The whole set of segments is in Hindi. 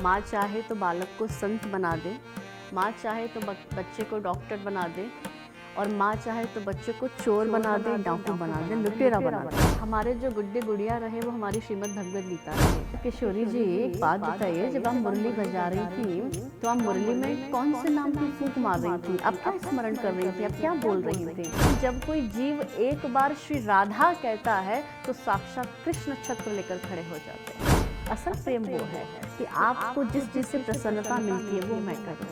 माँ चाहे तो बालक को संत बना दे, माँ चाहे तो बच्चे को डॉक्टर बना दे, और माँ चाहे तो बच्चे को चोर बना दे, डाकू बना दे, लुटेरा बना दे। हमारे जो गुड्डे गुड़िया रहे वो हमारी श्रीमद् भगवद गीता है। किशोरी जी, एक बात बताइए, जब आप मुरली बजा रही थी तो आप मुरली में कौन से नाम की फूंक मार रही थी? अब क्या स्मरण कर रही थी? अब क्या बोल रही थी? जब कोई जीव एक बार श्री राधा कहता है तो साक्षात कृष्ण छत्र लेकर खड़े हो जाते हैं। असल प्रेम वो है कि आपको जिस चीज से प्रसन्नता मिलती है वो मैं करूँ।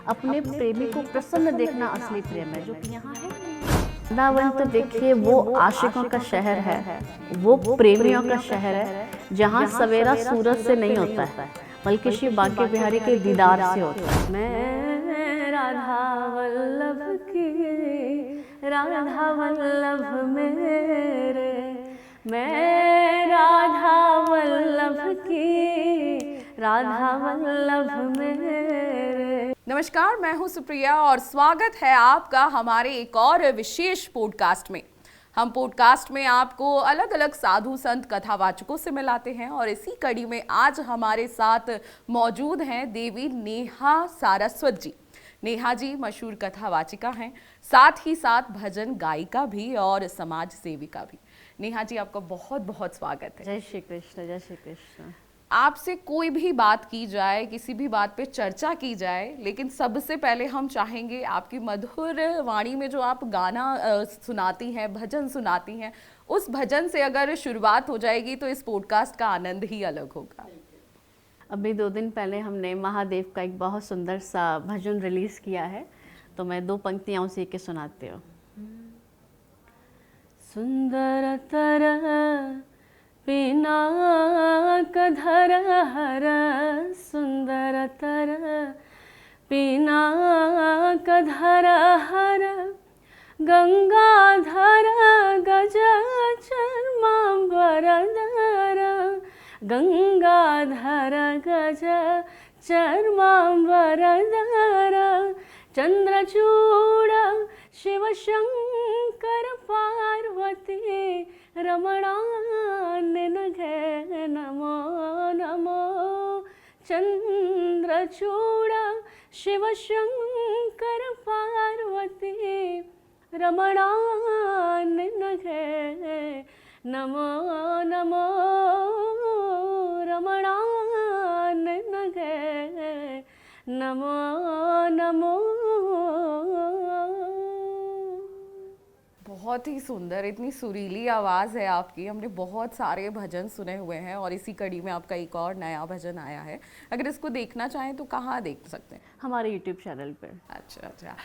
अपने प्रेमी को प्रसन्न देखना असली प्रेम है, जो कि यहाँ है। वृंदावन तो देखिए वो आशिकों का शहर है, वो प्रेमियों का शहर है, जहाँ सवेरा सूरज से नहीं होता है बल्कि श्री बांके बिहारी के दीदार से होता है। मैं राधा वल्लभ की, राधा वल्लभ मेरे, मैं राधा वल्लभ की, राधा वल्लभ मेरे। नमस्कार, मैं हूं सुप्रिया और स्वागत है आपका हमारे एक और विशेष पॉडकास्ट में। हम पॉडकास्ट में आपको अलग अलग साधु संत कथावाचकों से मिलाते हैं और इसी कड़ी में आज हमारे साथ मौजूद हैं देवी नेहा सारस्वत जी। नेहा जी मशहूर कथावाचिका हैं, साथ ही साथ भजन गायिका भी और समाज सेविका भी। नेहा जी, आपका बहुत बहुत स्वागत है। जय श्री कृष्ण, जय श्री कृष्ण। आपसे कोई भी बात की जाए, किसी भी बात पे चर्चा की जाए, लेकिन सबसे पहले हम चाहेंगे आपकी मधुर वाणी में जो आप गाना सुनाती हैं, भजन सुनाती हैं, उस भजन से अगर शुरुआत हो जाएगी तो इस पॉडकास्ट का आनंद ही अलग होगा। अभी 2 दिन पहले हमने महादेव का एक बहुत सुंदर सा भजन रिलीज किया है, तो मैं 2 पंक्तियां उसी के सुनाती हूँ। सुंदरतर पिनाकधर हर, सुंदरतर पिनाकधर हर, गंगाधर गज चर्मांबरधर, गंगाधर गज चर्मांबरधर, चंद्रचूड़ शिव शंकर पार्वती, रमणाननघे नमो नमो, चंद्रचूड़ शिव शंकर पार्वती, रमणाननघे नमो नमो, रमणाननघे नमो नमो। बहुत ही सुंदर, इतनी सुरीली आवाज़ है आपकी। हमने बहुत सारे भजन सुने हुए हैं और इसी कड़ी में आपका एक और नया भजन आया है। अगर इसको देखना चाहें तो कहाँ देख सकते हैं? हमारे यूट्यूब चैनल पे। अच्छा।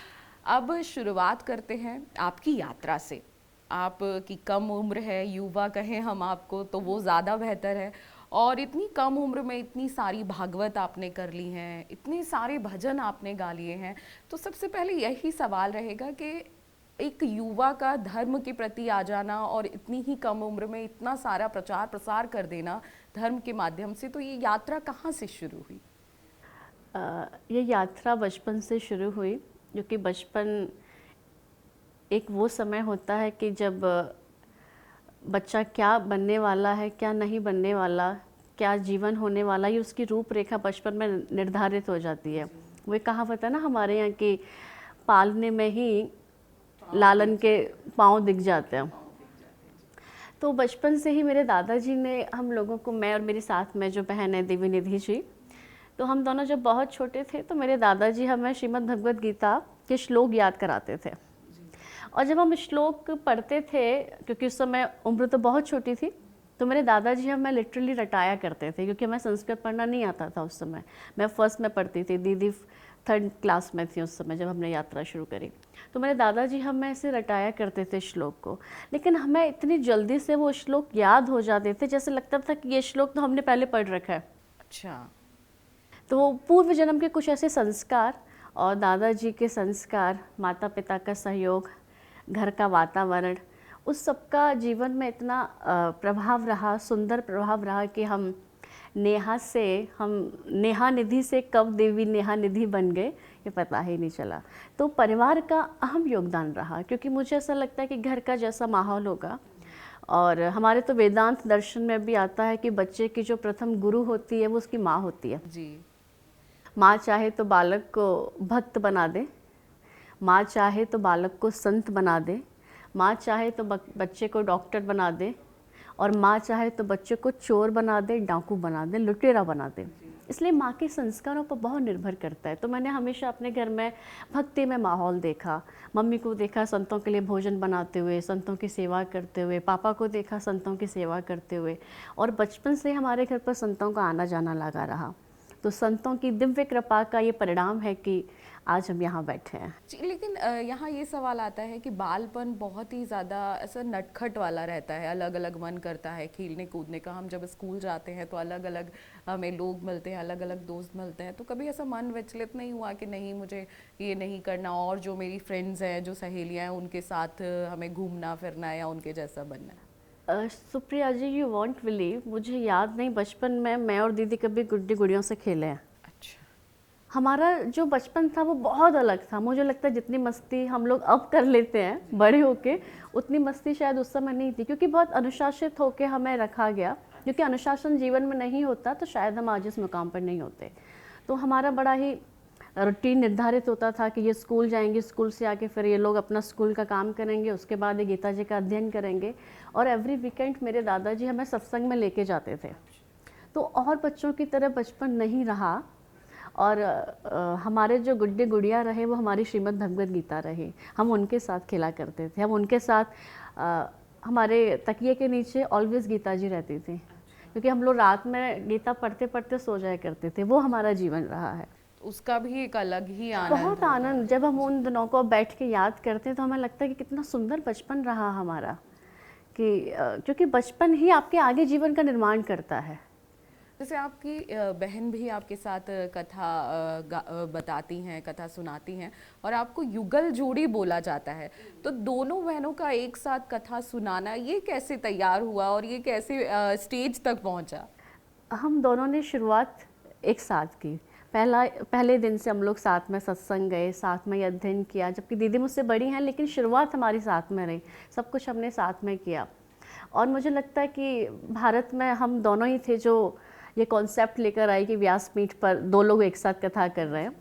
अब शुरुआत करते हैं आपकी यात्रा से। आपकी कम उम्र है, युवा कहें हम आपको तो वो ज़्यादा बेहतर है, और इतनी कम उम्र में इतनी सारी भागवत आपने कर ली हैं, इतने सारे भजन आपने गा लिए हैं। तो सबसे पहले यही सवाल रहेगा कि एक युवा का धर्म के प्रति आ जाना और इतनी ही कम उम्र में इतना सारा प्रचार प्रसार कर देना धर्म के माध्यम से, तो ये यात्रा कहाँ से शुरू हुई? ये यात्रा बचपन से शुरू हुई, क्योंकि बचपन एक वो समय होता है कि जब बच्चा क्या बनने वाला है, क्या नहीं बनने वाला, क्या जीवन होने वाला, ये उसकी रूपरेखा बचपन में निर्धारित हो जाती है। वो एक कहावत है ना हमारे यहाँ की, पालने में ही लालन के पाँव दिख जाते हैं। तो बचपन से ही मेरे दादाजी ने हम लोगों को, मैं और मेरी साथ में जो बहन है देवी निधि जी, तो हम दोनों जब बहुत छोटे थे तो मेरे दादाजी हमें श्रीमद् भगवद गीता के श्लोक याद कराते थे। और जब हम श्लोक पढ़ते थे, क्योंकि उस समय उम्र तो बहुत छोटी थी, तो मेरे दादाजी हमें लिटरली रटाया करते थे, क्योंकि हमें संस्कृत पढ़ना नहीं आता था उस समय। मैं फर्स्ट में पढ़ती थी, दीदी 3rd क्लास में थी उस समय जब हमने यात्रा शुरू करी। तो मेरे दादाजी हमें ऐसे रटाया करते थे श्लोक को, लेकिन हमें इतनी जल्दी से वो श्लोक याद हो जाते थे जैसे लगता था कि ये श्लोक तो हमने पहले पढ़ रखा है। अच्छा। तो वो पूर्व जन्म के कुछ ऐसे संस्कार और दादाजी के संस्कार, माता पिता का सहयोग, घर का वातावरण, उस सबका जीवन में इतना प्रभाव रहा, सुंदर प्रभाव रहा कि हम नेहा निधि से कब देवी नेहा निधि बन गए ये पता ही नहीं चला। तो परिवार का अहम योगदान रहा, क्योंकि मुझे ऐसा लगता है कि घर का जैसा माहौल होगा, और हमारे तो वेदांत दर्शन में भी आता है कि बच्चे की जो प्रथम गुरु होती है वो उसकी माँ होती है। जी। माँ चाहे तो बालक को भक्त बना दे, माँ चाहे तो बालक को संत बना दे, माँ चाहे तो बच्चे को डॉक्टर बना दे, और माँ चाहे तो बच्चे को चोर बना दे, डाकू बना दे, लुटेरा बना दे। इसलिए माँ के संस्कारों पर बहुत निर्भर करता है। तो मैंने हमेशा अपने घर में भक्ति में माहौल देखा, मम्मी को देखा संतों के लिए भोजन बनाते हुए, संतों की सेवा करते हुए, पापा को देखा संतों की सेवा करते हुए, और बचपन से हमारे घर पर संतों का आना जाना लगा रहा। तो संतों की दिव्य कृपा का ये परिणाम है कि आज हम यहाँ बैठे हैं। जी, लेकिन यहाँ ये सवाल आता है कि बालपन बहुत ही ज़्यादा ऐसा नटखट वाला रहता है, अलग अलग मन करता है खेलने कूदने का। हम जब स्कूल जाते हैं तो अलग अलग हमें लोग मिलते हैं, अलग अलग दोस्त मिलते हैं, तो कभी ऐसा मन विचलित नहीं हुआ कि नहीं मुझे ये नहीं करना, और जो मेरी फ्रेंड्स हैं, जो सहेलियाँ हैं, उनके साथ हमें घूमना फिरना है या उनके जैसा बनना है? सुप्रिया जी, यू वॉन्ट बिलीव, मुझे याद नहीं बचपन में मैं और दीदी कभी गुड्डी गुड़ियों से खेले हैं। अच्छा। हमारा जो बचपन था वो बहुत अलग था। मुझे लगता है जितनी मस्ती हम लोग अब कर लेते हैं बड़े होके, उतनी मस्ती शायद उस समय नहीं थी, क्योंकि बहुत अनुशासित होके हमें रखा गया। क्योंकि अनुशासन जीवन में नहीं होता तो शायद हम आज इस मुकाम पर नहीं होते। तो हमारा बड़ा ही रूटीन निर्धारित होता था कि ये स्कूल जाएंगे, स्कूल से आके फिर ये लोग अपना स्कूल का काम करेंगे, उसके बाद ये गीता जी का अध्ययन करेंगे, और एवरी वीकेंड मेरे दादाजी हमें सत्संग में लेके जाते थे। तो और बच्चों की तरह बचपन नहीं रहा, और हमारे जो गुड्डे गुड़िया रहे वो हमारी श्रीमद् भगवद गीता रही। हम उनके साथ खेला करते थे, हम उनके साथ हमारे तकिए के नीचे ऑलवेज गीता जी रहती थी, क्योंकि हम लोग रात में गीता पढ़ते पढ़ते सो जाया करते थे। वो हमारा जीवन रहा है। उसका भी एक अलग ही आनंद बहुत आनंद, जब हम उन दिनों को बैठ के याद करते हैं तो हमें लगता है कि कितना सुंदर बचपन रहा हमारा, कि क्योंकि बचपन ही आपके आगे जीवन का निर्माण करता है। जैसे आपकी बहन भी आपके साथ कथा बताती हैं, कथा सुनाती हैं, और आपको युगल जोड़ी बोला जाता है, तो दोनों बहनों का एक साथ कथा सुनाना ये कैसे तैयार हुआ और ये कैसे स्टेज तक पहुंचा? हम दोनों ने शुरुआत एक साथ की। पहले दिन से हम लोग साथ में सत्संग गए, साथ में अध्ययन किया। जबकि दीदी मुझसे बड़ी हैं, लेकिन शुरुआत हमारी साथ में रही, सब कुछ हमने साथ में किया। और मुझे लगता है कि भारत में हम दोनों ही थे जो ये कॉन्सेप्ट लेकर आए कि व्यासपीठ पर दो लोग एक साथ कथा कर रहे हैं।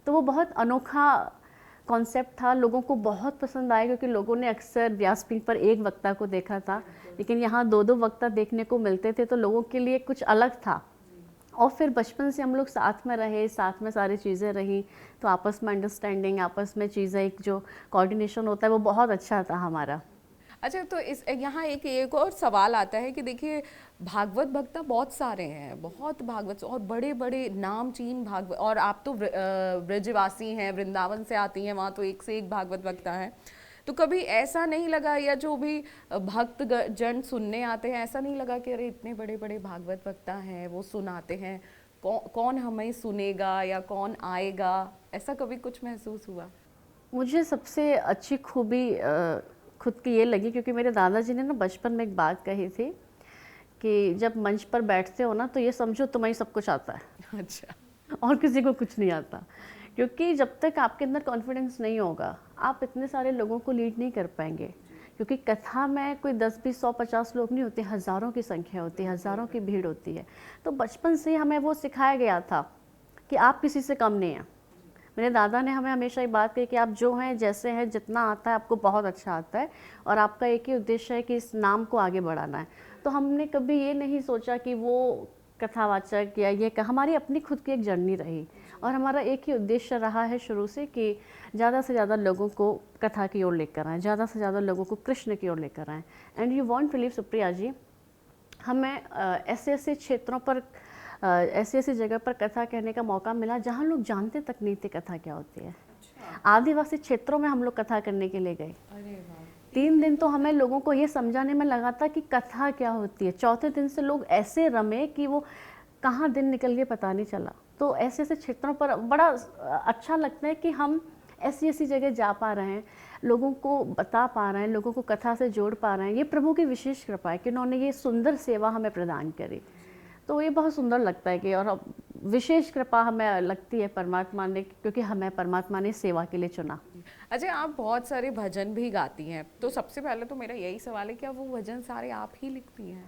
तो वो बहुत अनोखा कॉन्सेप्ट था, लोगों को बहुत पसंद आया, क्योंकि लोगों ने अक्सर व्यासपीठ पर एक वक्ता को देखा था, लेकिन यहाँ दो दो वक्ता देखने को मिलते थे, तो लोगों के लिए कुछ अलग था। और फिर बचपन से हम लोग साथ में रहे, साथ में सारी चीज़ें रही, तो आपस में अंडरस्टैंडिंग, आपस में चीज़ें, एक जो कोऑर्डिनेशन होता है वो बहुत अच्छा था हमारा। अच्छा, तो इस यहाँ एक और सवाल आता है कि देखिए भागवत भक्ता बहुत सारे हैं, बहुत भागवत और बड़े बड़े नामचीन भागवत, और आप तो ब्रजवासी हैं, वृंदावन से आती हैं, वहाँ तो एक से एक भागवत भक्ता है। तो कभी ऐसा नहीं लगा, या जो भी भक्त जन सुनने आते हैं, ऐसा नहीं लगा कि अरे इतने बड़े बड़े भागवत भक्ता हैं, वो सुनाते हैं, कौन हमें सुनेगा या कौन आएगा, ऐसा कभी कुछ महसूस हुआ? मुझे सबसे अच्छी खूबी खुद की ये लगी, क्योंकि मेरे दादाजी ने ना बचपन में एक बात कही थी कि जब मंच पर बैठते हो ना तो ये समझो तुम्हें सब कुछ आता है। अच्छा। और किसी को कुछ नहीं आता, क्योंकि जब तक आपके अंदर कॉन्फिडेंस नहीं होगा आप इतने सारे लोगों को लीड नहीं कर पाएंगे। क्योंकि कथा में कोई 10, 20, 100, 50 लोग नहीं होते, हज़ारों की संख्या होती है, हज़ारों की भीड़ होती है। तो बचपन से हमें वो सिखाया गया था कि आप किसी से कम नहीं हैं। मेरे दादा ने हमें हमेशा ये बात कही कि आप जो हैं, जैसे हैं, जितना आता है आपको बहुत अच्छा आता है, और आपका एक ही उद्देश्य है कि इस नाम को आगे बढ़ाना है। तो हमने कभी ये नहीं सोचा कि वो कथावाचक या ये हमारी अपनी खुद की एक जर्नी रही, और हमारा एक ही उद्देश्य रहा है शुरू से कि ज़्यादा से ज़्यादा लोगों को कथा की ओर लेकर आएँ, ज़्यादा से ज़्यादा लोगों को कृष्ण की ओर लेकर आएँ। And you won't believe Supriya ji, हमें ऐसे ऐसे क्षेत्रों पर, ऐसी ऐसी जगह पर कथा कहने का मौका मिला जहाँ लोग जानते तक नहीं थे कथा क्या होती है। आदिवासी क्षेत्रों में हम लोग कथा करने के लिए गए। 3 दिन तो हमें लोगों को ये समझाने में लगा था कि कथा क्या होती है। चौथे दिन से लोग ऐसे रमे कि वो कहाँ दिन निकल गए पता नहीं चला। तो ऐसे ऐसे क्षेत्रों पर बड़ा अच्छा लगता है कि हम ऐसी ऐसी जगह जा पा रहे हैं, लोगों को बता पा रहे हैं, लोगों को कथा से जोड़ पा रहे हैं। ये प्रभु की विशेष कृपा है कि उन्होंने ये सुंदर सेवा हमें प्रदान करी। तो ये बहुत सुंदर लगता है कि, और विशेष कृपा हमें लगती है परमात्मा ने, क्योंकि हमें परमात्मा ने सेवा के लिए चुना। अच्छा, आप बहुत सारे भजन भी गाती हैं, तो सबसे पहले तो मेरा यही सवाल है, क्या वो भजन सारे आप ही लिखती हैं?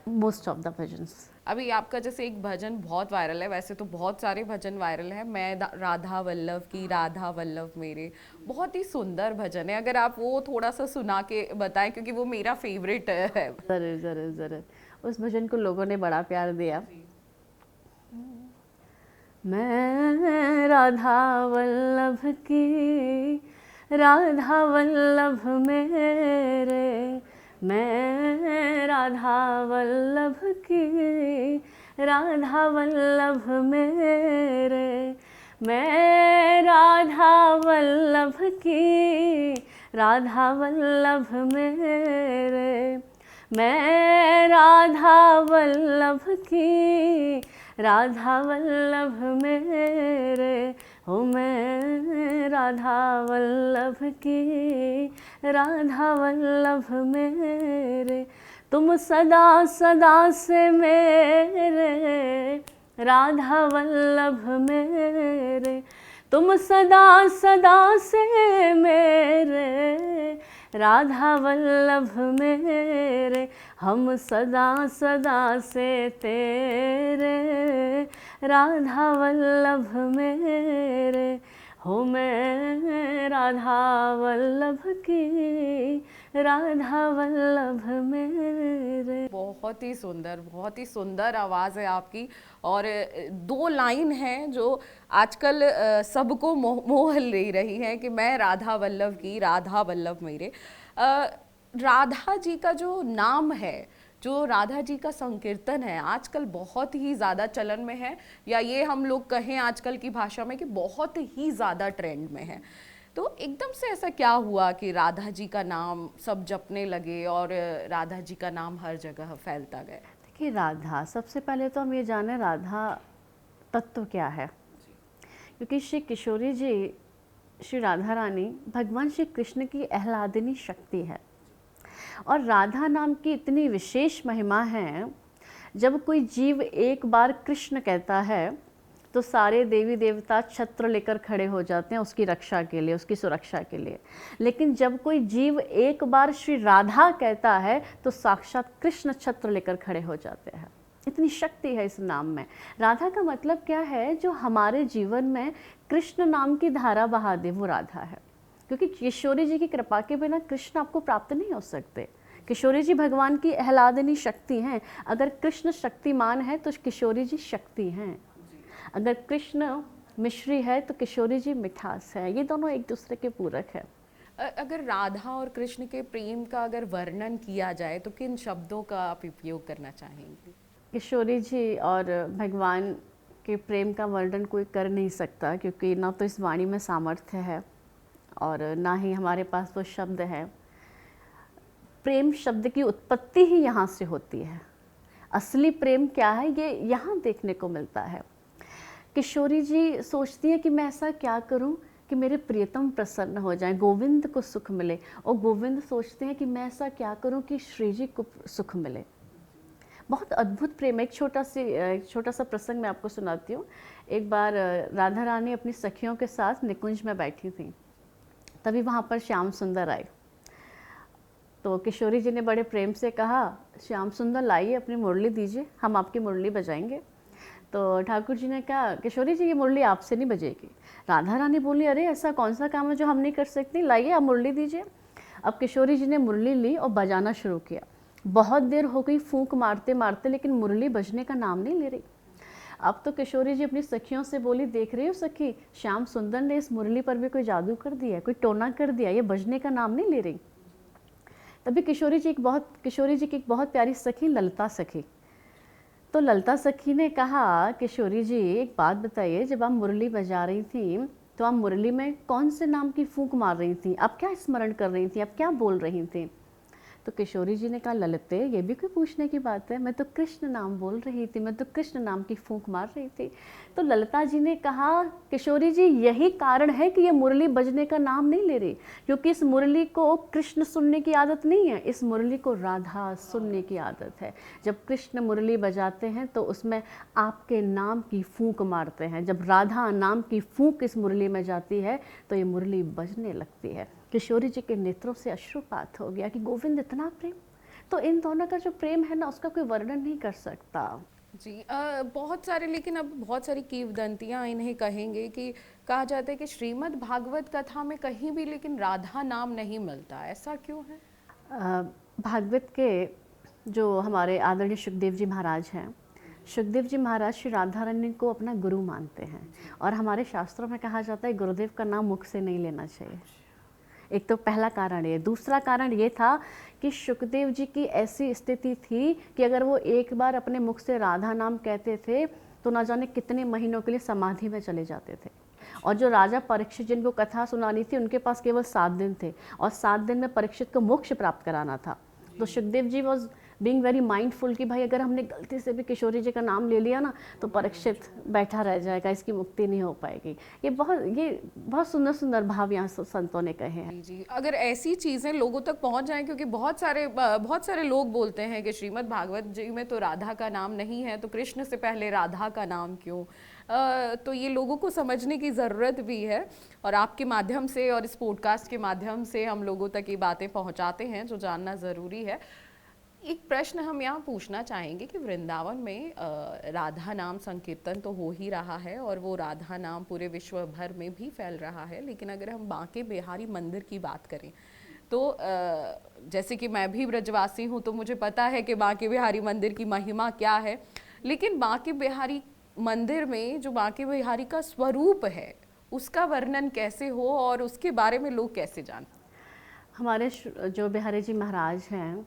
Most of the bhajans. अभी आपका जैसे एक भजन बहुत वायरल है, वैसे तो बहुत सारे भजन वायरल है, मैं राधा वल्लभ की राधा वल्लभ मेरे, बहुत ही सुंदर भजन है। अगर आप वो थोड़ा सा सुना के बताएं, क्योंकि वो मेरा फेवरेट है। ज़रूर ज़रूर ज़रूर, उस भजन को लोगों ने बड़ा प्यार दिया। मैं राधा वल्लभ की राधा वल्लभ मेरे, मैं राधा वल्लभ की राधा वल्लभ मेरे, मैं राधा वल्लभ की राधा वल्लभ मेरे, मैं राधा वल्लभ की राधा वल्लभ मेरे, हो मैं राधा वल्लभ की राधा वल्लभ मेरे, तुम सदा सदा से मेरे राधा वल्लभ मेरे, तुम सदा सदा से मेरे राधा वल्लभ मेरे, हम सदा सदा से तेरे राधा वल्लभ मेरे, हो मैं राधा वल्लभ की राधा वल्लभ मेरे। बहुत ही सुंदर आवाज़ है आपकी। और दो लाइन हैं जो आजकल सबको मोह ले रही है कि मैं राधा वल्लभ की राधा वल्लभ मेरे। राधा जी का जो नाम है, जो राधा जी का संकीर्तन है, आजकल बहुत ही ज़्यादा चलन में है, या ये हम लोग कहें आजकल की भाषा में कि बहुत ही ज़्यादा ट्रेंड में है। तो एकदम से ऐसा क्या हुआ कि राधा जी का नाम सब जपने लगे और राधा जी का नाम हर जगह फैलता गया? देखिए, राधा, सबसे पहले तो हम ये जानें राधा तत्व क्या है, क्योंकि श्री किशोरी जी, श्री राधा रानी भगवान श्री कृष्ण की आह्लादिनी शक्ति है। और राधा नाम की इतनी विशेष महिमा है, जब कोई जीव एक बार कृष्ण कहता है तो सारे देवी देवता छत्र लेकर खड़े हो जाते हैं उसकी रक्षा के लिए, उसकी सुरक्षा के लिए। लेकिन जब कोई जीव एक बार श्री राधा कहता है तो साक्षात कृष्ण छत्र लेकर खड़े हो जाते हैं। इतनी शक्ति है इस नाम में। राधा का मतलब क्या है? जो हमारे जीवन में कृष्ण नाम की धारा बहा दे, वो राधा है। क्योंकि किशोरी जी की कृपा के बिना कृष्ण आपको प्राप्त नहीं हो सकते। किशोरी जी भगवान की आह्लादिनी शक्ति हैं। अगर कृष्ण शक्तिमान है तो किशोरी जी शक्ति हैं। अगर कृष्ण मिश्री है तो किशोरी जी मिठास है। ये दोनों एक दूसरे के पूरक है। अगर राधा और कृष्ण के प्रेम का अगर वर्णन किया जाए तो किन शब्दों का आप उपयोग करना चाहेंगे? किशोरी जी और भगवान के प्रेम का वर्णन कोई कर नहीं सकता, क्योंकि ना तो इस वाणी में सामर्थ्य है और ना ही हमारे पास वो शब्द है। प्रेम शब्द की उत्पत्ति ही यहाँ से होती है। असली प्रेम क्या है ये यहाँ देखने को मिलता है। किशोरी जी सोचती है कि मैं ऐसा क्या करूं कि मेरे प्रियतम प्रसन्न हो जाएं, गोविंद को सुख मिले। और गोविंद सोचते हैं कि मैं ऐसा क्या करूं कि श्री जी को सुख मिले। बहुत अद्भुत प्रेम। एक छोटा सा प्रसंग मैं आपको सुनाती हूँ। एक बार राधा रानी अपनी सखियों के साथ निकुंज में बैठी थी, तभी वहाँ पर श्याम सुंदर आए। तो किशोरी जी ने बड़े प्रेम से कहा, श्याम सुंदर लाइए अपनी मुरली दीजिए, हम आपकी मुरली बजाएंगे। तो ठाकुर जी ने कहा, किशोरी जी ये मुरली आपसे नहीं बजेगी। राधा रानी बोली, अरे ऐसा कौन सा काम है जो हम नहीं कर सकती, लाइए आप मुरली दीजिए। अब किशोरी जी ने मुरली ली और बजाना शुरू किया। बहुत देर हो गई फूंक मारते मारते, लेकिन मुरली बजने का नाम नहीं ले रही। अब तो किशोरी जी अपनी सखियों से बोली, देख रही हो सखी, श्याम सुंदर ने इस मुरली पर भी कोई जादू कर दिया, कोई टोना कर दिया, ये बजने का नाम नहीं ले रही। तभी किशोरी जी की एक बहुत प्यारी सखी ललता सखी, तो ललता सखी ने कहा, किशोरी जी एक बात बताइए, जब आप मुरली बजा रही थी तो आप मुरली में कौन से नाम की फूंक मार रही थी, आप क्या स्मरण कर रही थी, आप क्या बोल रही थी? तो किशोरी जी ने कहा, ललिते ये भी कोई पूछने की बात है, मैं तो कृष्ण नाम बोल रही थी, मैं तो कृष्ण नाम की फूंक मार रही थी। तो ललिता जी ने कहा, किशोरी जी यही कारण है कि ये मुरली बजने का नाम नहीं ले रही, क्योंकि इस मुरली को कृष्ण सुनने की आदत नहीं है, इस मुरली को राधा सुनने की आदत है। जब कृष्ण मुरली बजाते हैं तो उसमें आपके नाम की फूंक मारते हैं। जब राधा नाम की फूंक इस मुरली में जाती है तो ये मुरली बजने लगती है। किशोरी जी के नेत्रों से अश्रुपात हो गया कि गोविंद इतना प्रेम, तो इन दोनों का जो प्रेम है ना, उसका कोई वर्णन नहीं कर सकता। जी बहुत सारे, लेकिन अब बहुत सारी किंवदंतियाँ इन्हें कहेंगे कि कहा जाता है कि श्रीमद् भागवत कथा में कहीं भी लेकिन राधा नाम नहीं मिलता, ऐसा क्यों है? भागवत के जो हमारे आदरणीय सुखदेव जी महाराज हैं, सुखदेव जी महाराज श्री राधा रानी को अपना गुरु मानते हैं, और हमारे शास्त्रों में कहा जाता है गुरुदेव का नाम मुख से नहीं लेना चाहिए। एक तो पहला कारण ये। दूसरा कारण ये था कि सुखदेव जी की ऐसी स्थिति थी कि अगर वो एक बार अपने मुख से राधा नाम कहते थे तो ना जाने कितने महीनों के लिए समाधि में चले जाते थे। और जो राजा परीक्षित जिनको कथा सुनानी थी, उनके पास केवल 7 दिन थे, और 7 दिन में परीक्षित को मोक्ष प्राप्त कराना था। तो Sukhdev ji was being very mindful कि भाई अगर हमने गलती से भी किशोरी जी का नाम ले लिया ना तो परीक्षित बैठा रह जाएगा, इसकी मुक्ति नहीं हो पाएगी। ये बहुत सुंदर सुंदर भाव यहाँ संतों ने कहे हैं। जी, अगर ऐसी चीज़ें लोगों तक पहुंच जाएं, क्योंकि बहुत सारे लोग बोलते हैं कि श्रीमद् भागवत जी में तो राधा का नाम नहीं है, तो कृष्ण से पहले राधा का नाम क्यों? तो ये लोगों को समझने की ज़रूरत भी है, और आपके माध्यम से और इस पॉडकास्ट के माध्यम से हम लोगों तक ये बातें पहुंचाते हैं जो जानना ज़रूरी है। एक प्रश्न हम यहाँ पूछना चाहेंगे कि वृंदावन में राधा नाम संकीर्तन तो हो ही रहा है, और वो राधा नाम पूरे विश्व भर में भी फैल रहा है, लेकिन अगर हम बांके बिहारी मंदिर की बात करें तो जैसे कि मैं भी ब्रजवासी हूँ तो मुझे पता है कि बांके बिहारी मंदिर की महिमा क्या है, लेकिन बांके बिहारी मंदिर में जो बांके बिहारी का स्वरूप है उसका वर्णन कैसे हो और उसके बारे में लोग कैसे जानें? हमारे जो बिहारी जी महाराज हैं,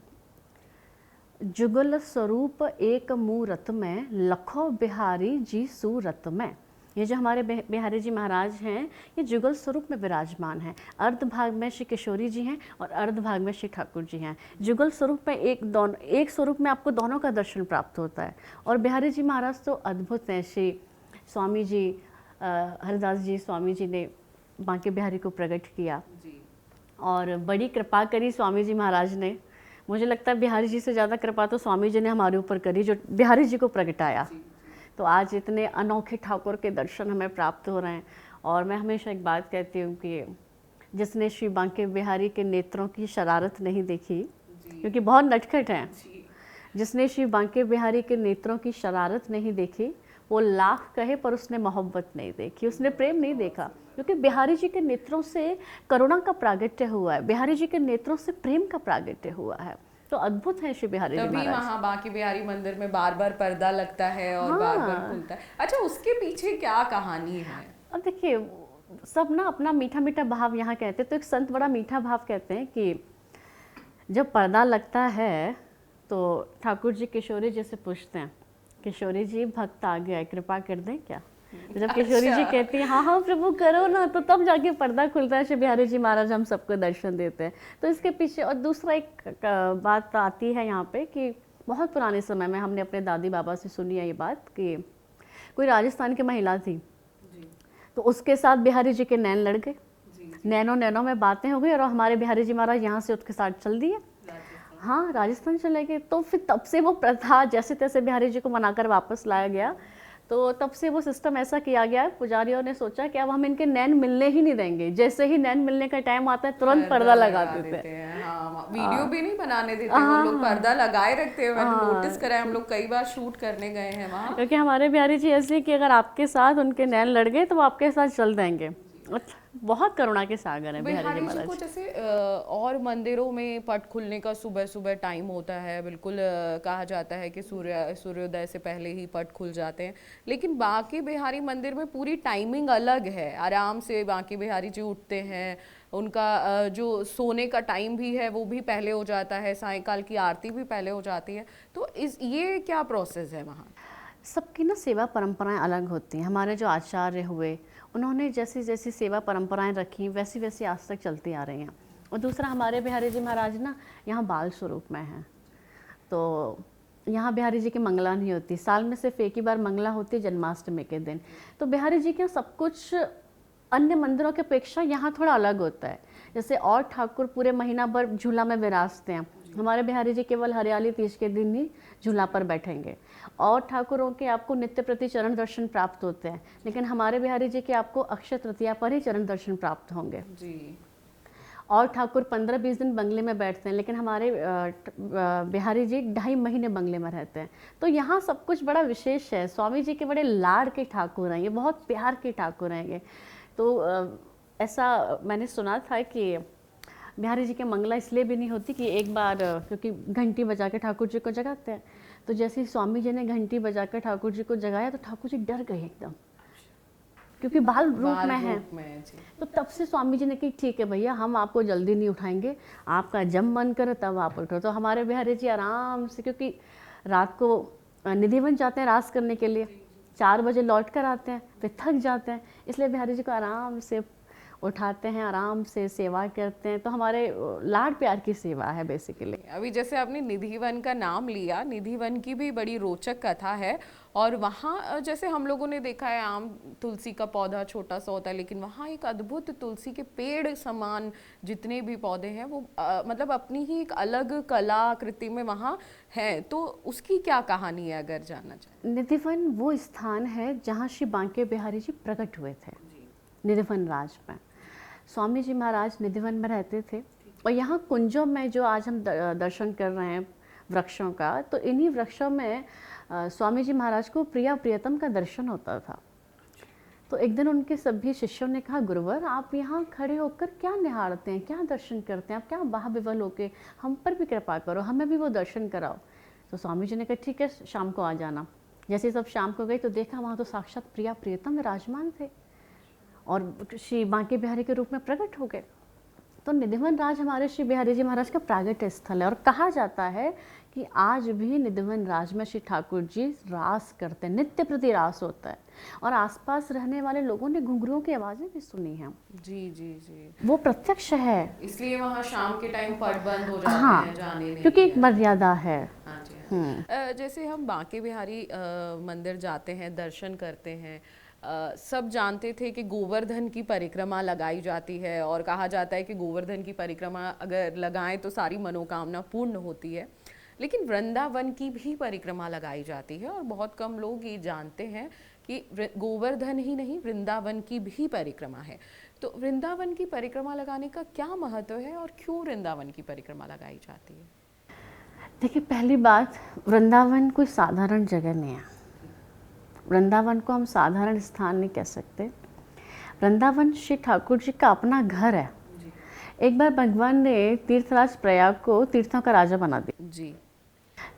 जुगल स्वरूप एक मूरत में, लखो बिहारी जी सूरत में। ये जो हमारे बिहारी जी महाराज हैं, ये जुगल स्वरूप में विराजमान हैं। अर्ध भाग में श्री किशोरी जी हैं और अर्ध भाग में श्री ठाकुर जी हैं। जुगल स्वरूप में एक स्वरूप में आपको दोनों का दर्शन प्राप्त होता है। और बिहारी जी महाराज तो अद्भुत हैं। श्री स्वामी जी हरिदास जी स्वामी जी ने बांके बिहारी को प्रकट किया और बड़ी कृपा करी स्वामी जी महाराज ने। मुझे लगता है बिहारी जी से ज़्यादा कृपा तो स्वामी जी ने हमारे ऊपर करी, जो बिहारी जी को प्रगटाया। तो आज इतने अनोखे ठाकुर के दर्शन हमें प्राप्त हो रहे हैं। और मैं हमेशा एक बात कहती हूँ कि जिसने श्री बांके बिहारी के नेत्रों की शरारत नहीं देखी, क्योंकि बहुत नटखट हैं, जिसने श्री बांके बिहारी के नेत्रों की शरारत नहीं देखी, वो लाख कहे पर उसने मोहब्बत नहीं देखी, उसने प्रेम नहीं देखा। क्योंकि बिहारी जी के नेत्रों से करुणा का प्रागट्य हुआ है, बिहारी जी के नेत्रों से प्रेम का प्रागट्य हुआ है। तो अद्भुत है श्री बिहारी जी महाराज। तभी वहाँ बांके बिहारी मंदिर में बार बार पर्दा लगता है और बार बार खुलता है। अच्छा, उसके पीछे क्या कहानी है? अब देखिए, सब ना अपना मीठा मीठा भाव यहाँ कहते हैं। तो एक संत बड़ा मीठा भाव कहते हैं कि जब पर्दा लगता है तो ठाकुर जी किशोरी जी से पूछते हैं, किशोरी जी भक्त आ गया, कृपा कर दें क्या? जब किशोरी जी कहती है हाँ हाँ प्रभु करो ना, तो तब जाके पर्दा खुलता है। श्री बिहारी जी महाराज हम सबको दर्शन देते हैं। तो इसके पीछे और दूसरा एक बात आती है यहाँ पे कि बहुत पुराने समय में हमने अपने दादी बाबा से सुनी है ये बात कि कोई राजस्थान की महिला थी, तो उसके साथ बिहारी जी के नैन लड़ गए। नैनों में बातें हो गई और हमारे बिहारी जी महाराज यहाँ से उसके साथ चल दिए। हाँ, राजस्थान चले गए। तो फिर तब से वो प्रथा जैसे तैसे बिहारी जी को मनाकर वापस लाया गया। तो तब से वो सिस्टम ऐसा किया गया है, पुजारियों ने सोचा कि अब हम इनके नैन मिलने ही नहीं देंगे। जैसे ही नैन मिलने का टाइम आता है तुरंत पर्दा लगा देते हैं। हाँ, वीडियो भी नहीं बनाने देते वो लोग, पर्दा लगाए रखते हैं। मैंने नोटिस करा है, हम लोग कई बार शूट करने गए हैं वहाँ। क्योंकि हमारे बिहारी जी ऐसे कि अगर आपके साथ उनके नैन लड़ गए तो वो आपके साथ चल देंगे। बहुत करुणा के सागर हैं बिहारी जी महाराज। को जैसे और मंदिरों में पट खुलने का सुबह सुबह टाइम होता है, बिल्कुल कहा जाता है कि सूर्योदय से पहले ही पट खुल जाते हैं, लेकिन बांके बिहारी मंदिर में पूरी टाइमिंग अलग है। आराम से बांके बिहारी जी उठते हैं, उनका जो सोने का टाइम भी है वो भी पहले हो जाता है, सायंकाल की आरती भी पहले हो जाती है। तो ये क्या प्रोसेस है वहाँ? सबकी ना सेवा परंपराएं अलग होती हैं। हमारे जो आचार्य हुए उन्होंने जैसी जैसी सेवा परंपराएं रखी वैसी वैसी आज तक चलती आ रही हैं। और दूसरा, हमारे बिहारी जी महाराज ना यहाँ बाल स्वरूप में हैं, तो यहाँ बिहारी जी की मंगला नहीं होती। साल में सिर्फ एक ही बार मंगला होती है, जन्माष्टमी के दिन। तो बिहारी जी के सब कुछ अन्य मंदिरों की अपेक्षा यहाँ थोड़ा अलग होता है। जैसे और ठाकुर पूरे महीना भर झूला में विराजते हैं, हमारे बिहारी जी केवल हरियाली तीज के दिन ही झूला पर बैठेंगे। और ठाकुरों के आपको नित्य प्रति चरण दर्शन प्राप्त होते हैं, लेकिन हमारे बिहारी जी के आपको अक्षय तृतीया पर ही चरण दर्शन प्राप्त होंगे। जी। और ठाकुर 15-20 दिन बंगले में बैठते हैं, लेकिन हमारे बिहारी जी 2.5 महीने बंगले में रहते हैं। तो यहाँ सब कुछ बड़ा विशेष है। स्वामी जी के बड़े लाड़ के ठाकुर हैं ये, बहुत प्यार के ठाकुर हैं ये। तो ऐसा मैंने सुना था कि बिहारी जी के मंगला इसलिए भी नहीं होती कि एक बार क्योंकि घंटी बजा के ठाकुर जी को जगाते हैं, तो जैसे ही स्वामी जी ने घंटी बजा कर ठाकुर जी को जगाया तो ठाकुर जी डर गए एकदम, क्योंकि बाल रूप में है। तो तब से स्वामी जी ने कहा ठीक है भैया, हम आपको जल्दी नहीं उठाएंगे, आपका जब मन करे तब आप उठो। तो हमारे बिहारी जी आराम से, क्योंकि रात को निधिवन जाते हैं रास करने के लिए, 4 बजे लौट कर आते हैं, फिर थक जाते हैं, इसलिए बिहारी जी को आराम से उठाते हैं, आराम से सेवा करते हैं। तो हमारे लाड प्यार की सेवा है बेसिकली। अभी जैसे आपने निधिवन का नाम लिया, निधिवन की भी बड़ी रोचक कथा है। और वहाँ जैसे हम लोगों ने देखा है आम तुलसी का पौधा छोटा सा होता है, लेकिन वहाँ एक अद्भुत तुलसी के पेड़ समान जितने भी पौधे हैं वो मतलब अपनी ही एक अलग कलाकृति में वहाँ है। तो उसकी क्या कहानी है अगर जानना चाहें? निधिवन वो स्थान है जहाँ श्री बांके बिहारी जी प्रकट हुए थे, निधिवन राज में। स्वामी जी महाराज निधिवन में रहते थे, और यहाँ कुंजों में जो आज हम दर्शन कर रहे हैं वृक्षों का, तो इन्हीं वृक्षों में स्वामी जी महाराज को प्रिया प्रियतम का दर्शन होता था। तो एक दिन उनके सभी शिष्यों ने कहा, गुरुवर आप यहाँ खड़े होकर क्या निहारते हैं, क्या दर्शन करते हैं, आप क्या बाह विवल होके, हम पर भी कृपा करो, हमें भी वो दर्शन कराओ। तो स्वामी जी ने कहा ठीक है, शाम को आ जाना। जैसे सब शाम को गई तो देखा वहाँ तो साक्षात प्रिया प्रियतम विराजमान थे और श्री बांके बिहारी के रूप में प्रकट हो गए। तो निधिवन राज हमारे श्री बिहारी जी महाराज का प्रागट्य स्थल है, और कहा जाता है कि आज भी निधिवन राज में श्री ठाकुर जी रास करते हैं, नित्य प्रति रास होता है, और आसपास रहने वाले लोगों ने घुंघरुओं की आवाज़ें भी सुनी हैं। जी जी जी, वो प्रत्यक्ष है, इसलिए वहाँ शाम के टाइम पट बंद हो जाते हाँ, हैं, जाने नहीं क्योंकि एक दिया। मर्यादा है। हाँ जी, हाँ जी। जैसे हम बांके बिहारी मंदिर जाते हैं, दर्शन करते हैं, सब जानते थे कि गोवर्धन की परिक्रमा लगाई जाती है, और कहा जाता है कि गोवर्धन की परिक्रमा अगर लगाएं तो सारी मनोकामना पूर्ण होती है। लेकिन वृंदावन की भी परिक्रमा लगाई जाती है, और बहुत कम लोग ये जानते हैं कि गोवर्धन ही नहीं, वृंदावन की भी परिक्रमा है। तो वृंदावन की परिक्रमा लगाने का क्या महत्व है, और क्यों वृंदावन की परिक्रमा लगाई जाती है? देखिए, पहली बात, वृंदावन कोई साधारण जगह नहीं है। वृंदावन को हम साधारण स्थान नहीं कह सकते। वृंदावन श्री ठाकुर जी का अपना घर है। एक बार भगवान ने तीर्थराज प्रयाग को तीर्थों का राजा बना दिया जी।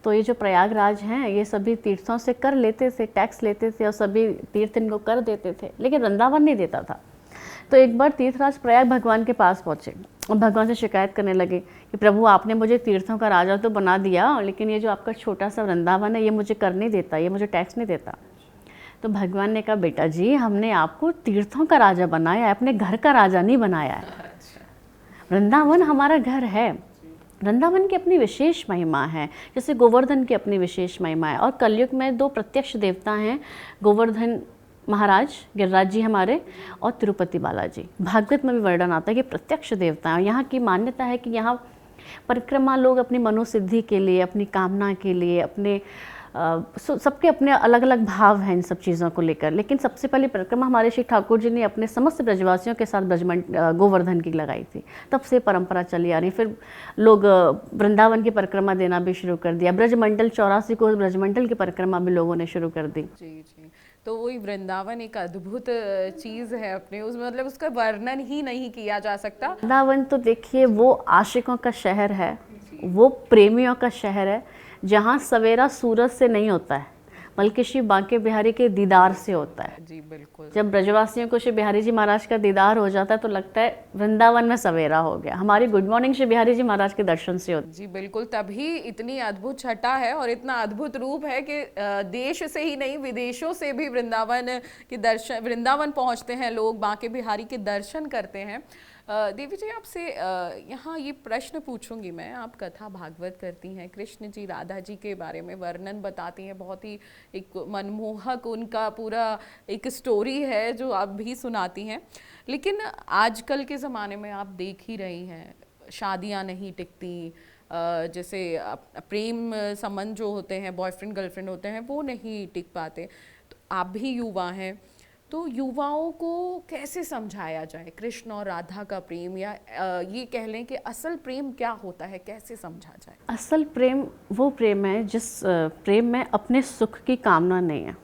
तो ये जो प्रयागराज हैं ये सभी तीर्थों से कर लेते थे, टैक्स लेते थे, और सभी तीर्थ इनको कर देते थे, लेकिन वृंदावन नहीं देता था। तो एक बार तीर्थराज प्रयाग भगवान के पास पहुँचे और भगवान से शिकायत करने लगे कि प्रभु आपने मुझे तीर्थों का राजा तो बना दिया, लेकिन ये जो आपका छोटा सा वृंदावन है ये मुझे कर नहीं देता, ये मुझे टैक्स नहीं देता। तो भगवान ने कहा, बेटा जी हमने आपको तीर्थों का राजा बनाया है, अपने घर का राजा नहीं बनाया है। वृंदावन हमारा घर है। वृंदावन की अपनी विशेष महिमा है, जैसे गोवर्धन की अपनी विशेष महिमा है। और कलयुग में 2 प्रत्यक्ष देवता हैं, गोवर्धन महाराज गिरिराज जी हमारे, और तिरुपति बालाजी। भागवत में भी वर्णन आता है कि प्रत्यक्ष देवता हैं। यहाँ की मान्यता है कि यहाँ परिक्रमा लोग अपनी मनोसिद्धि के लिए, अपनी कामना के लिए, अपने सबके अपने अलग अलग भाव हैं इन सब चीज़ों को लेकर। लेकिन सबसे पहली परिक्रमा हमारे श्री ठाकुर जी ने अपने समस्त ब्रजवासियों के साथ गोवर्धन की लगाई थी। तब से परंपरा चली आ रही। फिर लोग वृंदावन की परिक्रमा देना भी शुरू कर दिया। ब्रजमंडल 84 को ब्रजमंडल की परिक्रमा भी लोगों ने शुरू कर दी। जी जी, तो वही वृंदावन एक अद्भुत चीज़ है अपने, उसमें मतलब उसका वर्णन ही नहीं किया जा सकता। वृंदावन तो देखिए वो आशिकों का शहर है, वो प्रेमियों का शहर है, जहाँ सवेरा सूरज से नहीं होता है बल्कि श्री बांके बिहारी के दीदार से होता है। जी बिल्कुल। जब ब्रजवासियों को श्री बिहारी जी महाराज का दीदार हो जाता है तो लगता है वृंदावन में सवेरा हो गया। हमारी गुड मॉर्निंग श्री बिहारी जी महाराज के दर्शन से होती है। जी बिल्कुल, तभी इतनी अद्भुत छटा है और इतना अद्भुत रूप है कि देश से ही नहीं विदेशों से भी वृंदावन पहुंचते हैं लोग, बांके बिहारी के दर्शन करते हैं। देवी जी आपसे यहाँ ये प्रश्न पूछूंगी मैं, आप कथा भागवत करती हैं, कृष्ण जी राधा जी के बारे में वर्णन बताती हैं, बहुत ही एक मनमोहक उनका पूरा एक स्टोरी है जो आप भी सुनाती हैं। लेकिन आजकल के ज़माने में आप देख ही रही हैं शादियाँ नहीं टिकती, जैसे प्रेम संबंध जो होते हैं, बॉयफ्रेंड गर्लफ्रेंड होते हैं, वो नहीं टिक पाते। तो आप भी युवा हैं, तो युवाओं को कैसे समझाया जाए कृष्ण और राधा का प्रेम, या ये कह लें कि असल प्रेम क्या होता है, कैसे समझा जाए? असल प्रेम वो प्रेम है जिस प्रेम में अपने सुख की कामना नहीं है,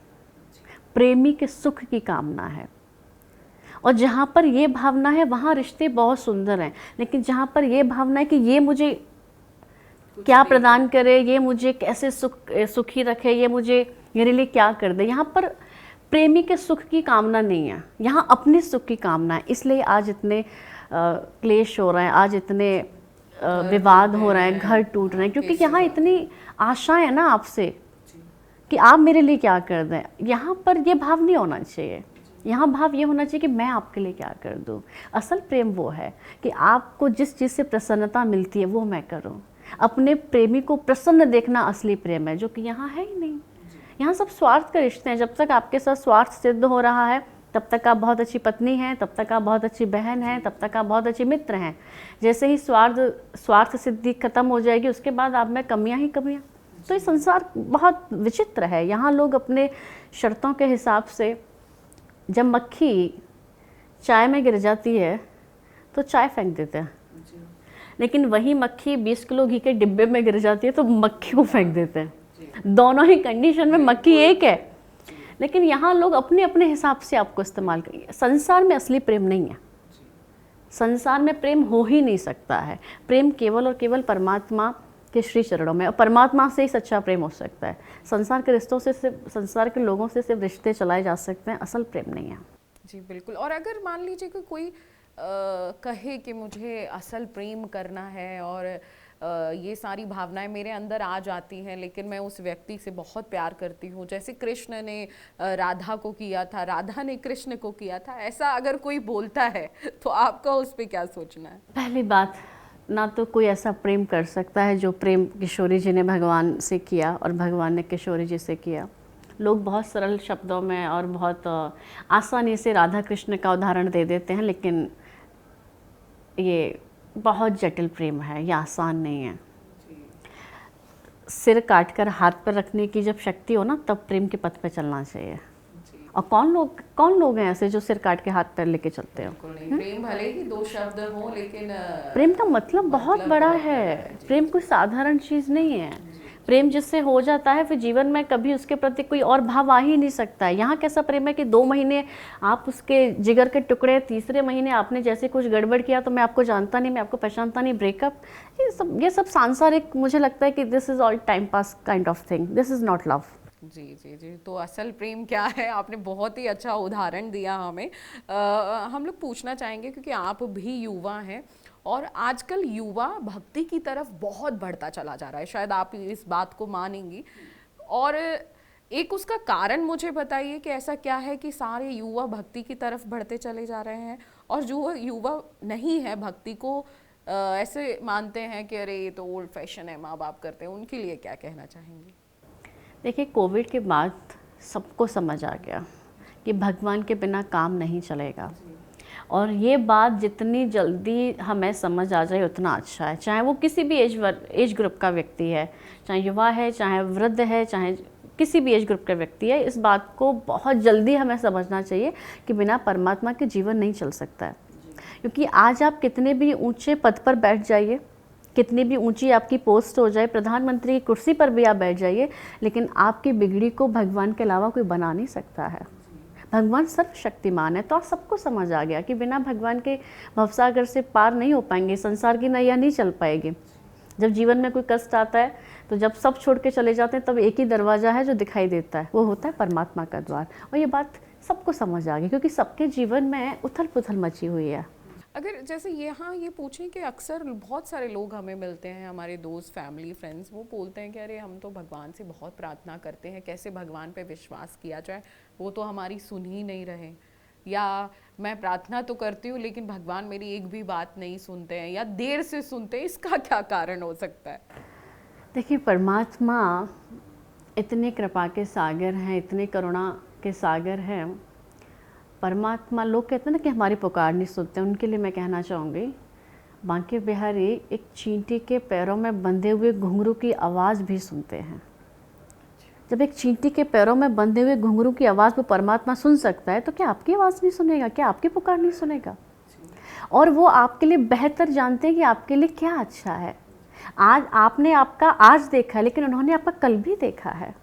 प्रेमी के सुख की कामना है। और जहाँ पर ये भावना है वहाँ रिश्ते बहुत सुंदर हैं, लेकिन जहाँ पर ये भावना है कि ये मुझे क्या प्रदान करे, ये मुझे कैसे सुखी रखे, ये मुझे मेरे लिए क्या कर दे, यहाँ पर प्रेमी के सुख की कामना नहीं है, यहाँ अपने सुख की कामना है। इसलिए आज इतने क्लेश हो रहे हैं, आज इतने विवाद हो रहे हैं, घर टूट रहे हैं, क्योंकि यहाँ इतनी आशाएं है ना आपसे कि आप मेरे लिए क्या कर दें। यहाँ पर ये भाव नहीं होना चाहिए, यहाँ भाव ये होना चाहिए कि मैं आपके लिए क्या कर दूँ। असल प्रेम वो है कि आपको जिस चीज़ से प्रसन्नता मिलती है वो मैं करूँ। अपने प्रेमी को प्रसन्न देखना असली प्रेम है, जो कि यहाँ है ही नहीं। यहाँ सब स्वार्थ के रिश्ते हैं। जब तक आपके साथ स्वार्थ सिद्ध हो रहा है तब तक आप बहुत अच्छी पत्नी हैं, तब तक आप बहुत अच्छी बहन हैं, तब तक आप बहुत अच्छे मित्र हैं। जैसे ही स्वार्थ सिद्धि खत्म हो जाएगी उसके बाद आप में कमियां ही कमियां। तो ये संसार बहुत विचित्र है। यहाँ लोग अपने शर्तों के हिसाब से, जब मक्खी चाय में गिर जाती है तो चाय फेंक देते हैं, लेकिन वही मक्खी 20 किलो घी के डिब्बे में गिर जाती है तो मक्खी को फेंक देते हैं। दोनों ही कंडीशन में मक्खी एक है, लेकिन यहाँ लोग अपने अपने हिसाब से आपको इस्तेमाल करेंगे। संसार में असली प्रेम नहीं है, संसार में प्रेम हो ही नहीं सकता है। प्रेम केवल और केवल परमात्मा के श्री चरणों में, और परमात्मा से ही सच्चा प्रेम हो सकता है। संसार के रिश्तों से सिर्फ, संसार के लोगों से सिर्फ रिश्ते चलाए जा सकते हैं, असल प्रेम नहीं है। जी बिल्कुल। और अगर मान लीजिए कि कोई कहे कि मुझे असल प्रेम करना है और ये सारी भावनाएं मेरे अंदर आ जाती हैं, लेकिन मैं उस व्यक्ति से बहुत प्यार करती हूँ, जैसे कृष्ण ने राधा को किया था, राधा ने कृष्ण को किया था, ऐसा अगर कोई बोलता है तो आपका उस पर क्या सोचना है? पहली बात, ना तो कोई ऐसा प्रेम कर सकता है जो प्रेम किशोरी जी ने भगवान से किया और भगवान ने किशोरी जी से किया। लोग बहुत सरल शब्दों में और बहुत आसानी से राधा कृष्ण का उदाहरण दे देते हैं, लेकिन ये बहुत जटिल प्रेम है, ये आसान नहीं है। सिर काट कर हाथ पर रखने की जब शक्ति हो ना, तब प्रेम के पथ पे चलना चाहिए। और कौन लोग हैं ऐसे जो सिर काट के हाथ पर लेके चलते हो? प्रेम भले ही 2 शब्द हो, लेकिन प्रेम का मतलब बहुत बड़ा है। प्रेम कोई साधारण चीज़ नहीं है। प्रेम जिससे हो जाता है फिर जीवन में कभी उसके प्रति कोई और भाव आ ही नहीं सकता है। यहाँ कैसा प्रेम है कि 2 महीने आप उसके जिगर के टुकड़े, तीसरे महीने आपने जैसे कुछ गड़बड़ किया तो मैं आपको जानता नहीं, मैं आपको पहचानता नहीं, ब्रेकअप, ये सब सांसारिक, मुझे लगता है कि this is all time pass kind of thing, this is not love. जी जी जी। तो असल प्रेम क्या है, आपने बहुत ही अच्छा उदाहरण दिया हमें। हम लोग पूछना चाहेंगे, क्योंकि आप भी युवा हैं और आजकल युवा भक्ति की तरफ बहुत बढ़ता चला जा रहा है, शायद आप इस बात को मानेंगी। और एक उसका कारण मुझे बताइए कि ऐसा क्या है कि सारे युवा भक्ति की तरफ बढ़ते चले जा रहे हैं, और जो युवा नहीं है भक्ति को ऐसे मानते हैं कि अरे ये तो ओल्ड फैशन है, माँ बाप करते हैं, उनके लिए क्या कहना चाहेंगे? देखिए, कोविड के बाद सबको समझ आ गया कि भगवान के बिना काम नहीं चलेगा, और ये बात जितनी जल्दी हमें समझ आ जाए उतना अच्छा है। चाहे वो किसी भी एज ग्रुप का व्यक्ति है, चाहे युवा है, चाहे वृद्ध है, चाहे किसी भी एज ग्रुप का व्यक्ति है, इस बात को बहुत जल्दी हमें समझना चाहिए कि बिना परमात्मा के जीवन नहीं चल सकता है। क्योंकि आज आप कितने भी ऊंचे पद पर बैठ जाइए, कितनी भी ऊंची आपकी पोस्ट हो जाए, प्रधानमंत्री की कुर्सी पर भी आप बैठ जाइए, लेकिन आपकी बिगड़ी को भगवान के अलावा कोई बना नहीं सकता है। भगवान सर्वशक्तिमान है। तो आप सबको समझ आ गया कि बिना भगवान के भवसागर से पार नहीं हो पाएंगे, संसार की नैया नहीं चल पाएगी। जब जीवन में कोई कष्ट आता है तो जब सब छोड़ के चले जाते हैं तब एक ही दरवाज़ा है जो दिखाई देता है, वो होता है परमात्मा का द्वार। और ये बात सबको समझ आ गई, क्योंकि सबके जीवन में उथल पुथल मची हुई है। अगर जैसे यहाँ ये पूछें कि अक्सर बहुत सारे लोग हमें मिलते हैं, हमारे दोस्त, फैमिली, फ्रेंड्स, वो बोलते हैं कि अरे हम तो भगवान से बहुत प्रार्थना करते हैं, कैसे भगवान पे विश्वास किया जाए, वो तो हमारी सुन ही नहीं रहे, या मैं प्रार्थना तो करती हूँ लेकिन भगवान मेरी एक भी बात नहीं सुनते हैं या देर से सुनते हैं, इसका क्या कारण हो सकता है? देखिए, परमात्मा इतने कृपा के सागर हैं, इतने करुणा के सागर हैं। परमात्मा, लोग कहते हैं ना कि हमारी पुकार नहीं सुनते, उनके लिए मैं कहना चाहूँगी, बांके बिहारी एक चींटी के पैरों में बंधे हुए घुंघरू की आवाज़ भी सुनते हैं। जब एक चींटी के पैरों में बंधे हुए घुंघरू की आवाज़ वो परमात्मा सुन सकता है, तो क्या आपकी आवाज़ नहीं सुनेगा? क्या आपकी पुकार नहीं सुनेगा? और वो आपके लिए बेहतर जानते हैं कि आपके लिए क्या अच्छा है। आज आपने आपका आज देखा है, लेकिन उन्होंने आपका कल भी देखा है।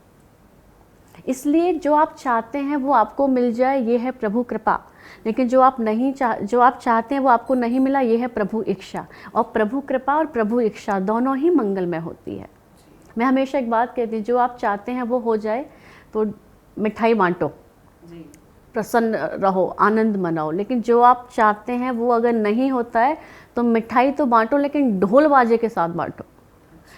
इसलिए जो आप चाहते हैं वो आपको मिल जाए, ये है प्रभु कृपा। लेकिन जो आप चाहते हैं वो आपको नहीं मिला, ये है प्रभु इच्छा। और प्रभु कृपा और प्रभु इच्छा दोनों ही मंगलमय होती है। मैं हमेशा एक बात कहती हूँ, जो आप चाहते हैं वो हो जाए तो मिठाई बांटो, प्रसन्न रहो, आनंद मनाओ। लेकिन जो आप चाहते हैं वो अगर नहीं होता है तो मिठाई तो बांटो, लेकिन ढोल बाजे के साथ बांटो।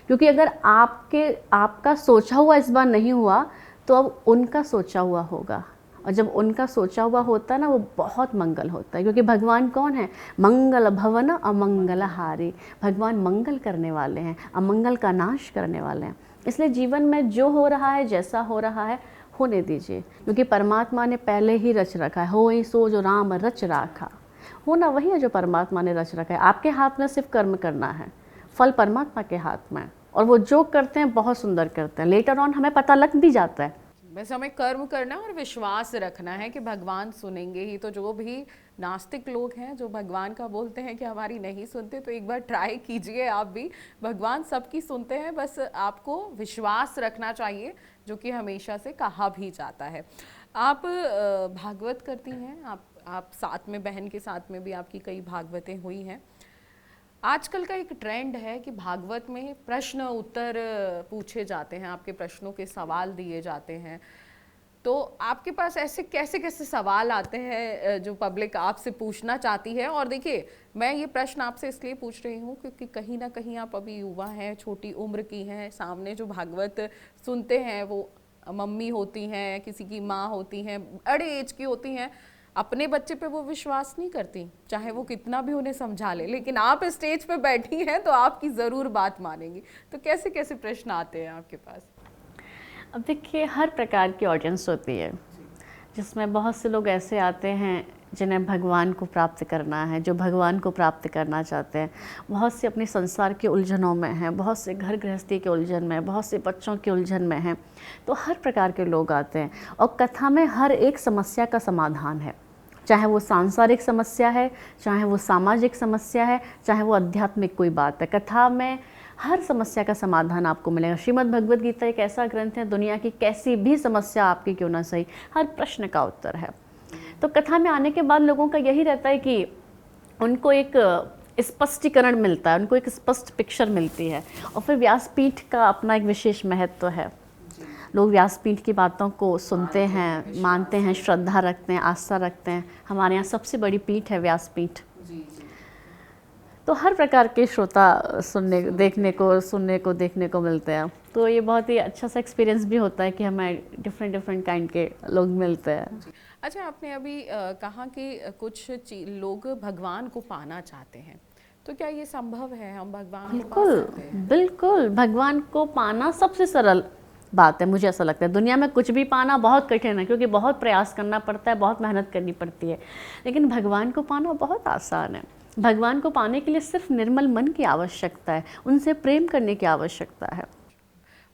क्योंकि अगर आपका सोचा हुआ इस बार नहीं हुआ तो अब उनका सोचा हुआ होगा। और जब उनका सोचा हुआ होता है ना, वो बहुत मंगल होता है। क्योंकि भगवान कौन है? मंगल भवन अमंगल हारी। भगवान मंगल करने वाले हैं, अमंगल का नाश करने वाले हैं। इसलिए जीवन में जो हो रहा है, जैसा हो रहा है, होने दीजिए। क्योंकि परमात्मा ने पहले ही रच रखा है। हो ही सो जो राम रच राखा। होना वही है जो परमात्मा ने रच रखा है। आपके हाथ में सिर्फ कर्म करना है, फल परमात्मा के हाथ में है। और वो जो करते हैं बहुत सुंदर करते हैं। लेटर ऑन हमें पता लग भी जाता है। बस हमें कर्म करना और विश्वास रखना है कि भगवान सुनेंगे ही। तो जो भी नास्तिक लोग हैं जो भगवान का बोलते हैं कि हमारी नहीं सुनते, तो एक बार ट्राई कीजिए आप भी। भगवान सबकी सुनते हैं, बस आपको विश्वास रखना चाहिए, जो कि हमेशा से कहा भी जाता है। आप भागवत करती हैं, आप साथ में, बहन के साथ में भी आपकी कई भागवतें हुई हैं। आजकल का एक ट्रेंड है कि भागवत में प्रश्न उत्तर पूछे जाते हैं, आपके प्रश्नों के सवाल दिए जाते हैं। तो आपके पास ऐसे कैसे कैसे सवाल आते हैं जो पब्लिक आपसे पूछना चाहती है? और देखिए, मैं ये प्रश्न आपसे इसलिए पूछ रही हूँ क्योंकि कहीं ना कहीं आप अभी युवा हैं, छोटी उम्र की हैं। सामने जो भागवत सुनते हैं वो मम्मी होती हैं, किसी की माँ होती हैं, बड़े एज की होती हैं। अपने बच्चे पे वो विश्वास नहीं करती, चाहे वो कितना भी उन्हें समझा ले। लेकिन आप स्टेज पे बैठी हैं तो आपकी ज़रूर बात मानेंगी। तो कैसे कैसे प्रश्न आते हैं आपके पास? अब देखिए, हर प्रकार की ऑडियंस होती है, जिसमें बहुत से लोग ऐसे आते हैं जिन्हें भगवान को प्राप्त करना है, जो भगवान को प्राप्त करना चाहते हैं। बहुत से अपने संसार के उलझनों में हैं, बहुत से घर गृहस्थी के उलझन में, बहुत से बच्चों के उलझन में हैं। तो हर प्रकार के लोग आते हैं और कथा में हर एक समस्या का समाधान है। चाहे वो सांसारिक समस्या है, चाहे वो सामाजिक समस्या है, चाहे वो आध्यात्मिक कोई बात है, कथा में हर समस्या का समाधान आपको मिलेगा। श्रीमद् भगवद गीता एक ऐसा ग्रंथ है, दुनिया की कैसी भी समस्या आपकी क्यों ना सही, हर प्रश्न का उत्तर है। तो कथा में आने के बाद लोगों का यही रहता है कि उनको एक स्पष्टीकरण मिलता है, उनको एक स्पष्ट पिक्चर मिलती है। और फिर व्यासपीठ का अपना एक विशेष महत्व है। लोग व्यासपीठ की बातों को सुनते हैं, मानते हैं, श्रद्धा रखते हैं, आस्था रखते हैं। हमारे यहाँ सबसे बड़ी पीठ है व्यासपीठ। तो हर प्रकार के श्रोता देखने को मिलते हैं। तो ये बहुत ही अच्छा सा एक्सपीरियंस भी होता है कि हमें डिफरेंट काइंड के लोग मिलते हैं। अच्छा, आपने अभी कहा कि कुछ लोग भगवान को पाना चाहते हैं, तो क्या ये संभव है? हम भगवान को पा सकते हैं? बिल्कुल, भगवान को पाना सबसे सरल बात है। मुझे ऐसा लगता है दुनिया में कुछ भी पाना बहुत कठिन है, क्योंकि बहुत प्रयास करना पड़ता है, बहुत मेहनत करनी पड़ती है। लेकिन भगवान को पाना बहुत आसान है। भगवान को पाने के लिए सिर्फ निर्मल मन की आवश्यकता है, उनसे प्रेम करने की आवश्यकता है।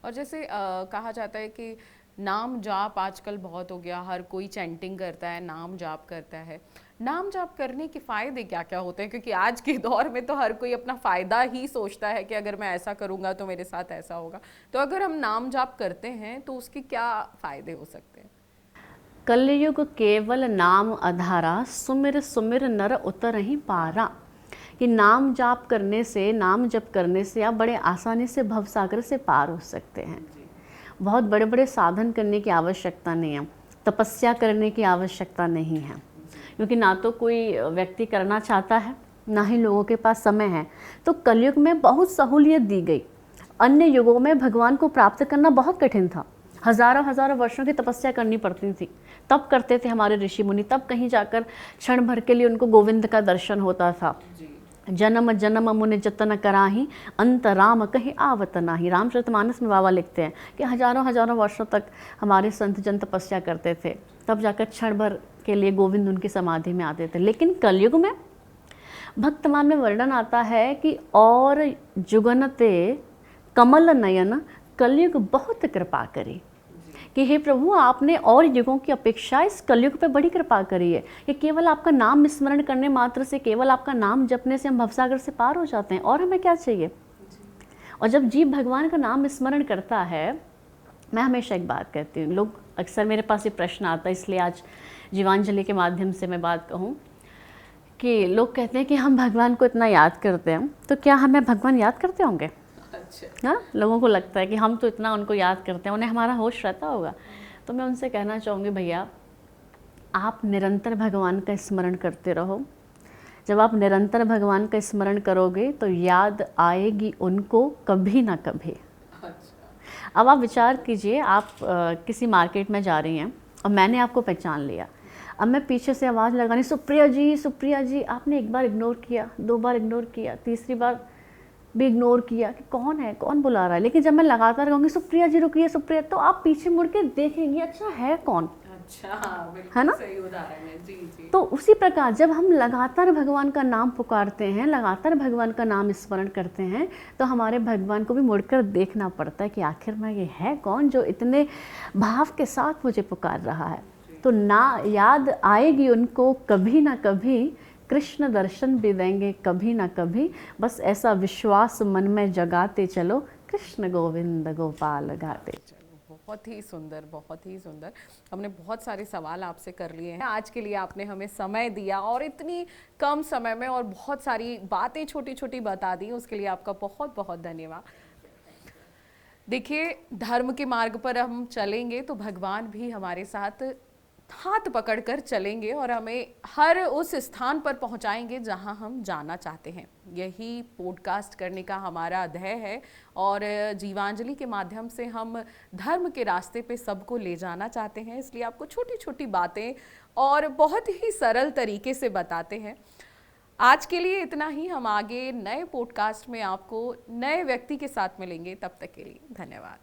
और जैसे कहा जाता है कि नाम जाप आजकल बहुत हो गया, हर कोई चैंटिंग करता है, नाम जाप करता है। नाम जाप करने के फ़ायदे क्या क्या होते हैं? क्योंकि आज के दौर में तो हर कोई अपना फ़ायदा ही सोचता है कि अगर मैं ऐसा करूँगा तो मेरे साथ ऐसा होगा। तो अगर हम नाम जाप करते हैं तो उसके क्या फ़ायदे हो सकते हैं? कलयुग केवल नाम आधारा, सुमिर सुमिर नर उतरहि पारा। कि नाम जप करने से आप बड़े आसानी से भवसागर से पार हो सकते हैं। बहुत बड़े बड़े साधन करने की आवश्यकता नहीं है, तपस्या करने की आवश्यकता नहीं है, क्योंकि ना तो कोई व्यक्ति करना चाहता है, ना ही लोगों के पास समय है। तो कलयुग में बहुत सहूलियत दी गई। अन्य युगों में भगवान को प्राप्त करना बहुत कठिन था। हजारों वर्षों की तपस्या करनी पड़ती थी, तब करते थे हमारे ऋषि मुनि। तब कहीं जाकर क्षण भर के लिए उनको गोविंद का दर्शन होता था। जन्म जन्म मुनि जतन कराही, अंत राम कहीं आवत नाही। रामचरितमानस में बाबा लिखते हैं कि हजारों वर्षों तक हमारे संत जन तपस्या करते थे, तब जाकर क्षण भर के लिए गोविंद उनकी समाधि में आते थे। लेकिन कलयुग में भक्तमान में वर्णन आता है कि और जुगनते कमल नयन, कलयुग बहुत कृपा करे। कि हे प्रभु, आपने और युगों की अपेक्षा इस कलयुग पे बड़ी कृपा करी है कि केवल आपका नाम स्मरण करने मात्र से, केवल आपका नाम जपने से हम भवसागर से पार हो जाते हैं, और हमें क्या चाहिए। और जब जीव भगवान का नाम स्मरण करता है, मैं हमेशा एक बात कहती हूँ, लोग अक्सर मेरे पास ये प्रश्न आता है, इसलिए आज जीवांजलि के माध्यम से मैं बात कहूँ कि लोग कहते हैं कि हम भगवान को इतना याद करते हैं, तो क्या हमें भगवान याद करते होंगे। अच्छा। हाँ, लोगों को लगता है कि हम तो इतना उनको याद करते हैं, उन्हें हमारा होश रहता होगा। तो मैं उनसे कहना चाहूँगी, भैया आप निरंतर भगवान का स्मरण करते रहो। जब आप निरंतर भगवान का स्मरण करोगे तो याद आएगी उनको कभी ना कभी। अब आप विचार कीजिए, आप किसी मार्केट में जा रही हैं और मैंने आपको पहचान लिया। अब मैं पीछे से आवाज़ लगानी, सुप्रिया जी, सुप्रिया जी। आपने एक बार इग्नोर किया, 2 बार इग्नोर किया, तीसरी बार भी इग्नोर किया कि कौन है, कौन बुला रहा है। लेकिन जब मैं लगातार कहूँगी सुप्रिया जी रुकिए, सुप्रिया, तो आप पीछे मुड़ के देखेंगी, अच्छा है कौन। अच्छा, बिल्कुल है ना? सही उदाहरण है। जी जी। तो उसी प्रकार जब हम लगातार भगवान का नाम पुकारते हैं, लगातार भगवान का नाम स्मरण करते हैं, तो हमारे भगवान को भी मुड़कर देखना पड़ता है कि आखिर में ये है कौन जो इतने भाव के साथ मुझे पुकार रहा है। तो ना याद आएगी उनको कभी ना कभी, कृष्ण दर्शन भी देंगे कभी ना कभी। बस ऐसा विश्वास मन में जगाते चलो, कृष्ण गोविंद गोपाल गाते। बहुत ही सुंदर, बहुत ही सुंदर। हमने बहुत सारे सवाल आपसे कर लिए हैं। आज के लिए आपने हमें समय दिया और इतनी कम समय में और बहुत सारी बातें छोटी छोटी बता दी, उसके लिए आपका बहुत बहुत धन्यवाद। देखिए, धर्म के मार्ग पर हम चलेंगे तो भगवान भी हमारे साथ हाथ पकड़कर चलेंगे और हमें हर उस स्थान पर पहुंचाएंगे जहां हम जाना चाहते हैं। यही पॉडकास्ट करने का हमारा ध्येय है और जीवांजलि के माध्यम से हम धर्म के रास्ते पे सबको ले जाना चाहते हैं। इसलिए आपको छोटी छोटी बातें और बहुत ही सरल तरीके से बताते हैं। आज के लिए इतना ही। हम आगे नए पॉडकास्ट में आपको नए व्यक्ति के साथ मिलेंगे। तब तक के लिए धन्यवाद।